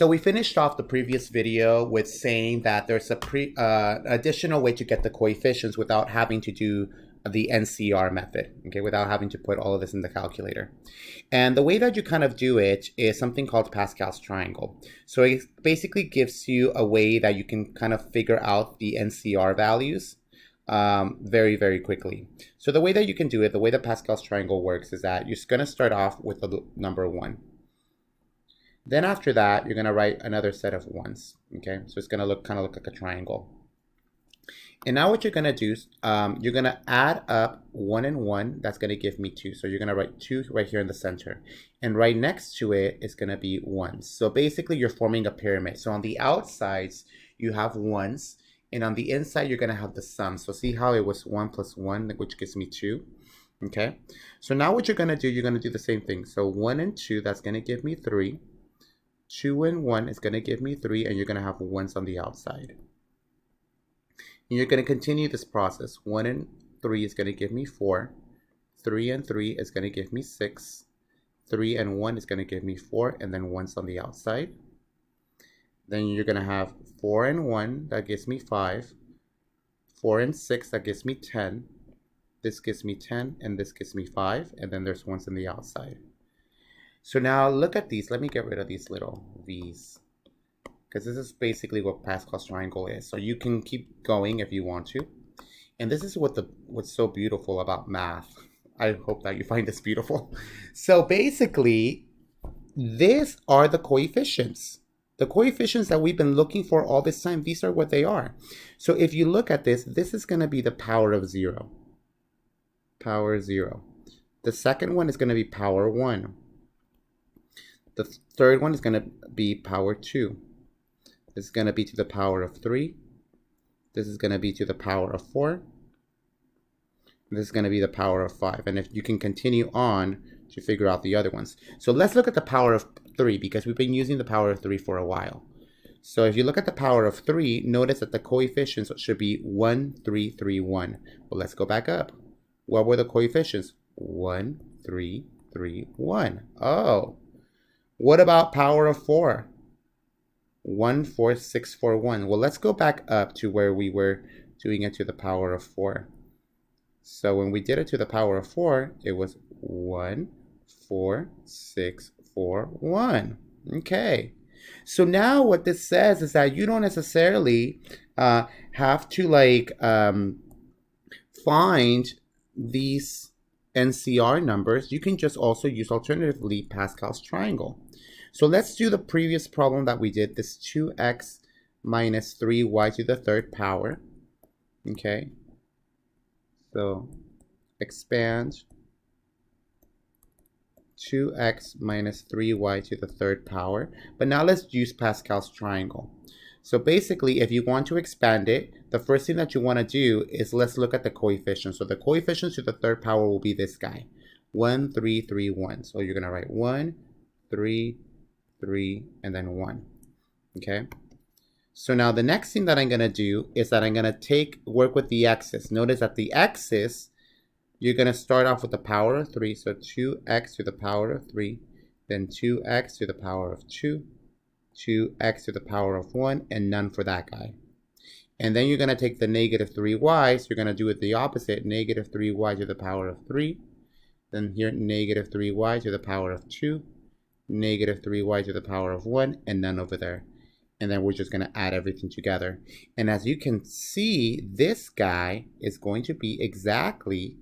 So we finished off the previous video with saying that there's a additional way to get the coefficients without having to do the NCR method, okay, without having to put all of this in the calculator. And the way that you kind of do it is something called Pascal's triangle. So it basically gives you a way that you can kind of figure out the NCR values very, very quickly. So the way that you can do it, the way that Pascal's triangle works is that you're going to start off with the number 1. Then after that, you're going to write another set of 1s, okay? So it's going to kind of look like a triangle. And now what you're going to do is you're going to add up 1 and 1. That's going to give me 2. So you're going to write 2 right here in the center. And right next to it is going to be 1s. So basically, you're forming a pyramid. So on the outsides, you have 1s. And on the inside, you're going to have the sum. So see how it was 1 plus 1, which gives me 2. Okay? So now what you're going to do, you're going to do the same thing. So 1 and 2, that's going to give me 3. 2 and 1 is going to give me 3. And you're going to have 1s on the outside. And you're going to continue this process. 1 and 3 is going to give me 4. 3 and 3 is going to give me 6. 3 and 1 is going to give me 4. And then 1's on the outside. Then you're going to have 4 and 1. That gives me 5. 4 and 6. That gives me 10. This gives me 10. And this gives me 5. And then there's 1's on the outside. So now look at these. Let me get rid of these little V's, because this is basically what Pascal's triangle is. So you can keep going if you want to. And this is what's so beautiful about math. I hope that you find this beautiful. So basically, these are the coefficients. The coefficients that we've been looking for all this time, these are what they are. So if you look at this, this is going to be the power of 0. Power 0. The second one is going to be power 1. The third one is going to be power 2. This is going to be to the power of 3. This is going to be to the power of 4. This is going to be the power of 5. And if you can continue on to figure out the other ones. So let's look at the power of 3, because we've been using the power of 3 for a while. So if you look at the power of 3, notice that the coefficients should be 1, 3, 3, 1. Well, let's go back up. What were the coefficients? 1, 3, 3, 1. Oh. What about power of 4? 1, 4, 6, 4, 1. Well, let's go back up to where we were doing it to the power of 4. So when we did it to the power of 4, it was 1, 4, 6, 4, 1. Okay. So now what this says is that you don't necessarily have to find these NCR numbers. You can just also use alternatively Pascal's triangle. So let's do the previous problem that we did, this 2x minus 3y to the third power. Okay. So expand 2x minus 3y to the third power. But now let's use Pascal's triangle. So basically, if you want to expand it, the first thing that you want to do is let's look at the coefficients. So the coefficients to the third power will be this guy. 1, 3, 3, 1. So you're going to write 1, 3, 3, and then 1. Okay. So now the next thing that I'm going to do is that I'm going to work with the x's. Notice that the x's, you're going to start off with the power of 3. So 2x to the power of 3, then 2x to the power of 2, 2x to the power of 1, and none for that guy. And then you're going to take the negative 3y. So you're going to do it the opposite. Negative 3y to the power of 3. Then here, negative 3y to the power of 2. Negative 3y to the power of 1, and none over there. And then we're just going to add everything together. And as you can see, this guy is going to be exactly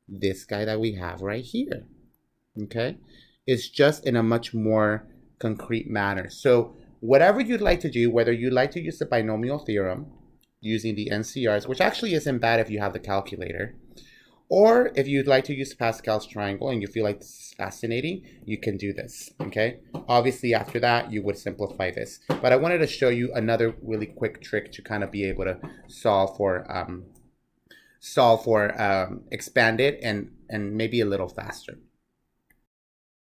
this guy that we have right here. Okay? It's just in a much more concrete manner. So whatever you'd like to do, whether you'd like to use the binomial theorem using the NCRs, which actually isn't bad if you have the calculator, or if you'd like to use Pascal's triangle and you feel like this is fascinating, you can do this, okay? Obviously, after that, you would simplify this. But I wanted to show you another really quick trick to kind of be able to solve for expand it and maybe a little faster.